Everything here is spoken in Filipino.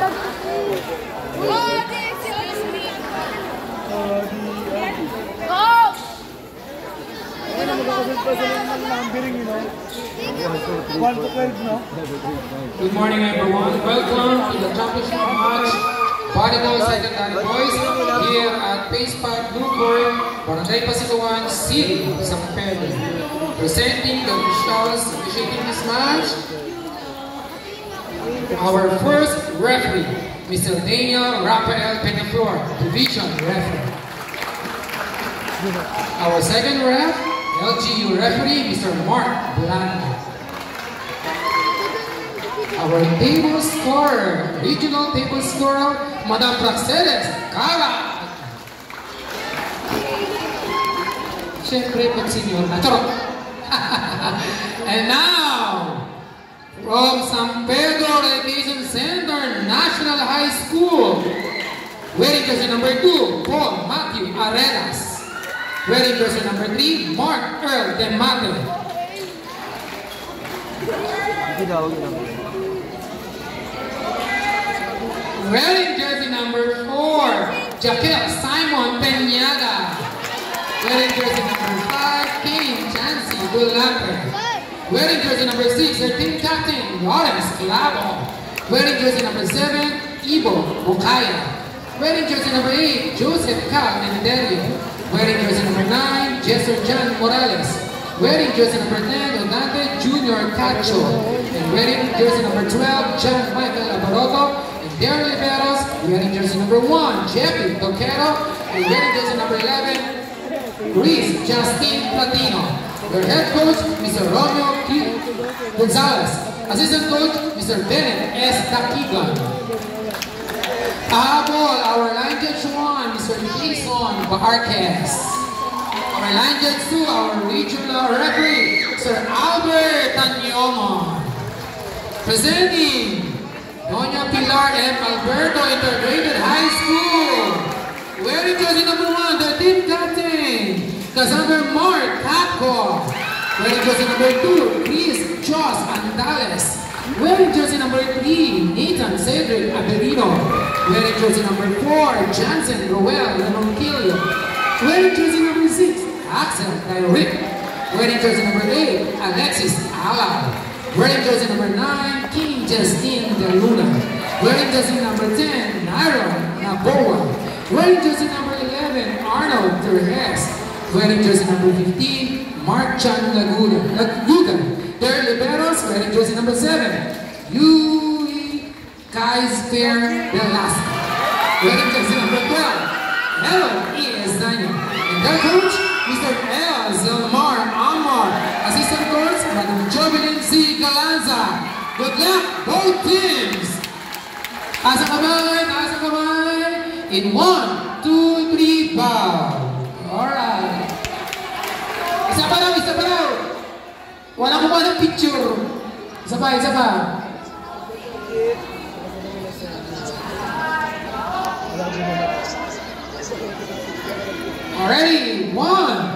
Good morning, everyone. Welcome to the championship match, Volleyball Secondary Boys, here at Pace Park Blue Court, Barangay Pasiluan City, San Pedro. Presenting the officials officiating this match, our first referee, Mr. Daniel Rafael Peñaflor, Division Referee. Our second ref, LGU referee, Mr. Mark Blanco. Our table scorer, regional table scorer, Madam Praxedes Cara. Siyempre, pag senior na. And now, from San Pedro Recreation Center National High School, wearing jersey number 2, Paul Matthew Arenas. Wearing jersey number 3, Mark Earl Demate. Wearing jersey number 4, Jaquel Simon Peñaga. Wearing jersey number 5, Kane Chancy Dulape. Wearing jersey number 6, their team captain, Lawrence Clavo. Wearing jersey number 7, Ivo Bukaya. Wearing jersey number 8, Joseph Cal Mendelio. Wearing jersey number 9, Jesser John Morales. Wearing jersey number 10, Odante Junior Cacho. And wearing jersey number 12, John Michael Abaroto. And their liberos, wearing jersey number 1, Jeffrey Toquero. And wearing jersey number 11, Luis Justin Platino. Their head coach, Mr. Romeo Q. Gonzalez. Assistant coach, Mr. Bennett S. Taquigan. Habol, our line judge 1, Mr. Jason Barquez. Our line judge 2, our regional referee, Sir Albert Tanyomo. Presenting, Doña Pilar M. Alberto Integrated High School. Wearing jersey number 1, the team captain, Cassandra Mark Capco. Wearing jersey number 2, Chris Jos Andales. Wearing jersey number 3, Nathan Cedric Averino. Wearing jersey number 4, Jansen Roel Lemonquillo. Wearing jersey number 6, Axel Tyrick. Wearing jersey number 8, Alexis Ala. Wearing jersey number 9, King Justine De Luna. Wearing jersey number 10, Nairo Naboa. Wearing jersey number 11, Arnold Terjes. Wearing jersey number 15, Mark Chan Laguda. Their liberos, wearing jersey number 7, Yui Kaiser Velasco. Wearing jersey number 12, Hello E.S. Daniel. And their coach, Mr. El Zelmar Amar. Assistant coach, Madam Jovelyn C. Galanza. Good luck, both teams. Asa kamay. In 1, 2, 3, bow. Alright. Isa pa raw. Wala ko ba ng picture? Isa pa. Alright, 1,